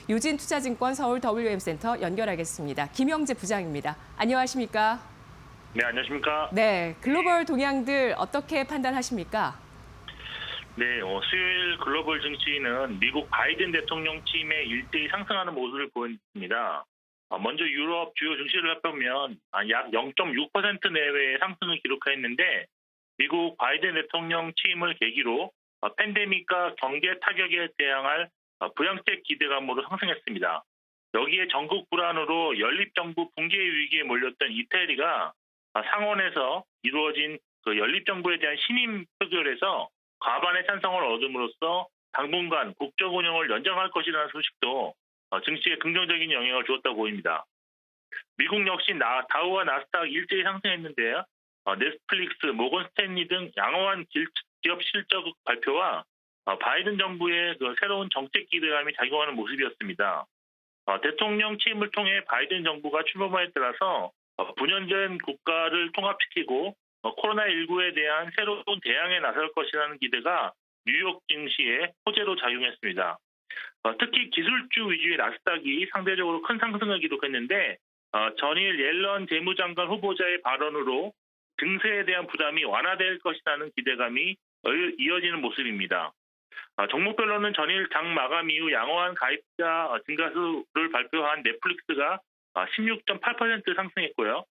유진투자증권 서울 WM센터 연결하겠습니다. 김영재 부장입니다. 안녕하십니까? 네, 안녕하십니까? 네, 글로벌 동향들 어떻게 판단하십니까? 네, 수요일 글로벌 증시는 미국 바이든 대통령 취임에 일제히 상승하는 모습을 보였습니다. 먼저 유럽 주요 증시를 살펴보면 약 0.6% 내외의 상승을 기록했는데 미국 바이든 대통령 취임을 계기로 팬데믹과 경제 타격에 대항할 부양책 기대감으로 상승했습니다. 여기에 전국 불안으로 연립정부 붕괴 위기에 몰렸던 이태리가 상원에서 이루어진 그 연립정부에 대한 신임 표결에서 과반의 찬성을 얻음으로써 당분간 국정 운영을 연장할 것이라는 소식도 증시에 긍정적인 영향을 주었다고 보입니다. 미국 역시 다우와 나스닥 일제히 상승했는데요. 넷플릭스, 모건 스탠리 등 양호한 기업 실적 발표와 바이든 정부의 그 새로운 정책 기대감이 작용하는 모습이었습니다. 대통령 취임을 통해 바이든 정부가 출범에 따라서 분연된 국가를 통합시키고 코로나19에 대한 새로운 대응에 나설 것이라는 기대가 뉴욕 증시에 호재로 작용했습니다. 특히 기술주 위주의 나스닥이 상대적으로 큰 상승을 기록했는데 전일 옐런 재무장관 후보자의 발언으로 증세에 대한 부담이 완화될 것이라는 기대감이 이어지는 모습입니다. 종목별로는 전일 장 마감 이후 양호한 가입자 증가수를 발표한 넷플릭스가 16.8% 상승했고요.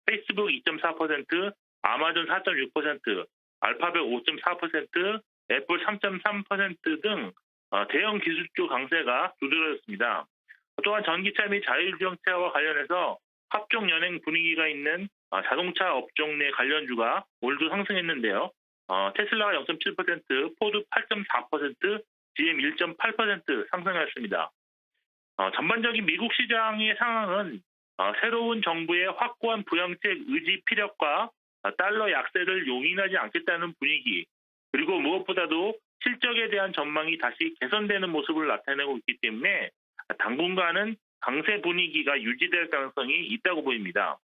페이스북 2.4%, 아마존 4.6%, 알파벳 5.4%, 애플 3.3% 등 대형 기술주 강세가 두드러졌습니다. 또한 전기차 및 자율주행차와 관련해서 합종 연행 분위기가 있는 자동차 업종 내 관련주가 오늘도 상승했는데요. 테슬라가 0.7%, 포드 8.4%, GM 1.8% 상승했습니다. 전반적인 미국 시장의 상황은 새로운 정부의 확고한 부양책 의지 피력과 달러 약세를 용인하지 않겠다는 분위기, 그리고 무엇보다도 실적에 대한 전망이 다시 개선되는 모습을 나타내고 있기 때문에 당분간은 강세 분위기가 유지될 가능성이 있다고 보입니다.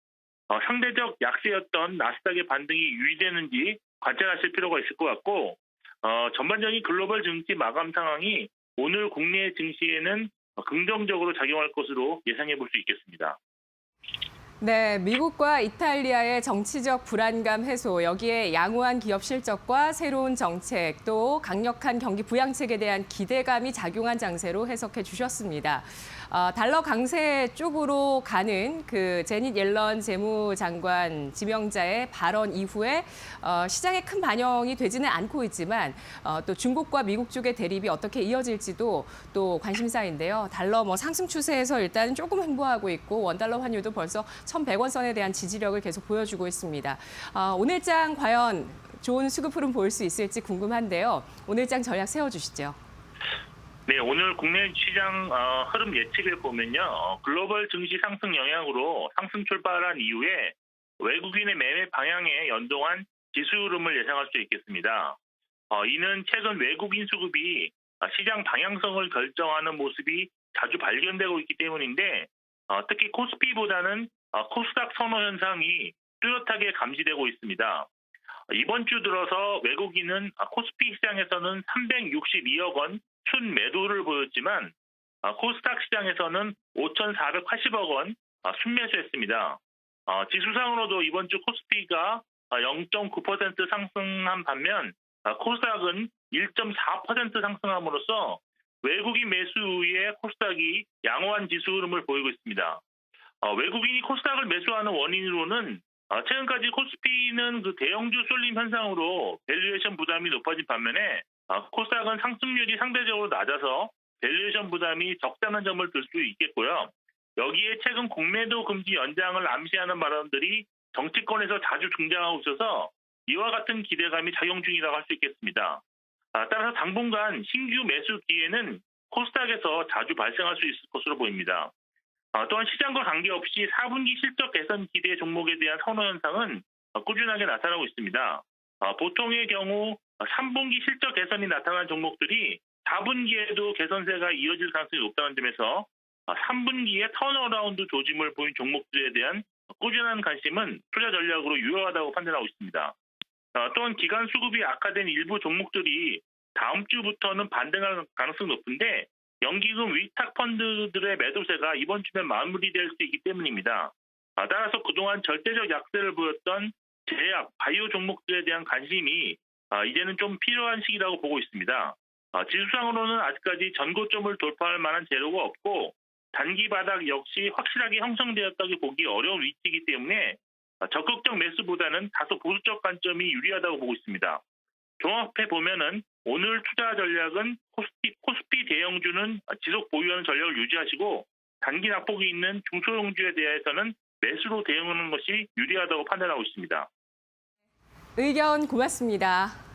상대적 약세였던 나스닥의 반등이 유지되는지 관찰하실 필요가 있을 것 같고, 전반적인 글로벌 증시 마감 상황이 오늘 국내 증시에는 긍정적으로 작용할 것으로 예상해 볼 수 있겠습니다. 네, 미국과 이탈리아의 정치적 불안감 해소, 여기에 양호한 기업 실적과 새로운 정책, 또 강력한 경기 부양책에 대한 기대감이 작용한 장세로 해석해 주셨습니다. 달러 강세 쪽으로 가는 그 제닛 옐런 재무장관 지명자의 발언 이후에 시장에 큰 반영이 되지는 않고 있지만 또 중국과 미국 쪽의 대립이 어떻게 이어질지도 또 관심사인데요. 달러 상승 추세에서 일단 조금 횡보하고 있고 원달러 환율도 벌써 1,100원 선에 대한 지지력을 계속 보여주고 있습니다. 오늘장 과연 좋은 수급 흐름 보일 수 있을지 궁금한데요. 오늘장 전략 세워주시죠. 네, 오늘 국내 시장 흐름 예측을 보면요. 글로벌 증시 상승 영향으로 상승 출발한 이후에 외국인의 매매 방향에 연동한 지수 흐름을 예상할 수 있겠습니다. 이는 최근 외국인 수급이 시장 방향성을 결정하는 모습이 자주 발견되고 있기 때문인데 특히 코스피보다는 코스닥 선호 현상이 뚜렷하게 감지되고 있습니다. 이번 주 들어서 외국인은 코스피 시장에서는 362억 원 순매도를 보였지만 코스닥 시장에서는 5,480억 원 순매수했습니다. 지수상으로도 이번 주 코스피가 0.9% 상승한 반면 코스닥은 1.4% 상승함으로써 외국인 매수 이후에 코스닥이 양호한 지수 흐름을 보이고 있습니다. 외국인이 코스닥을 매수하는 원인으로는 최근까지 코스피는 그 대형주 쏠림 현상으로 밸류에이션 부담이 높아진 반면에 코스닥은 상승률이 상대적으로 낮아서 밸류에이션 부담이 적다는 점을 들 수 있겠고요. 여기에 최근 공매도 금지 연장을 암시하는 발언들이 정치권에서 자주 등장하고 있어서 이와 같은 기대감이 작용 중이라고 할 수 있겠습니다. 따라서 당분간 신규 매수 기회는 코스닥에서 자주 발생할 수 있을 것으로 보입니다. 또한 시장과 관계없이 4분기 실적 개선 기대 종목에 대한 선호 현상은 꾸준하게 나타나고 있습니다. 보통의 경우 3분기 실적 개선이 나타난 종목들이 4분기에도 개선세가 이어질 가능성이 높다는 점에서 3분기에 턴어라운드 조짐을 보인 종목들에 대한 꾸준한 관심은 투자 전략으로 유효하다고 판단하고 있습니다. 또한 기간 수급이 악화된 일부 종목들이 다음 주부터는 반등할 가능성이 높은데 연기금 위탁 펀드들의 매도세가 이번 주면 마무리될 수 있기 때문입니다. 따라서 그동안 절대적 약세를 보였던 제약, 바이오 종목들에 대한 관심이 이제는 좀 필요한 시기라고 보고 있습니다. 지수상으로는 아직까지 전고점을 돌파할 만한 재료가 없고 단기 바닥 역시 확실하게 형성되었다고 보기 어려운 위치이기 때문에 적극적 매수보다는 다소 보수적 관점이 유리하다고 보고 있습니다. 종합해 보면은 오늘 투자 전략은 코스피 대형주는 지속 보유하는 전략을 유지하시고 단기 낙폭이 있는 중소형주에 대해서는 매수로 대응하는 것이 유리하다고 판단하고 있습니다. 의견 고맙습니다.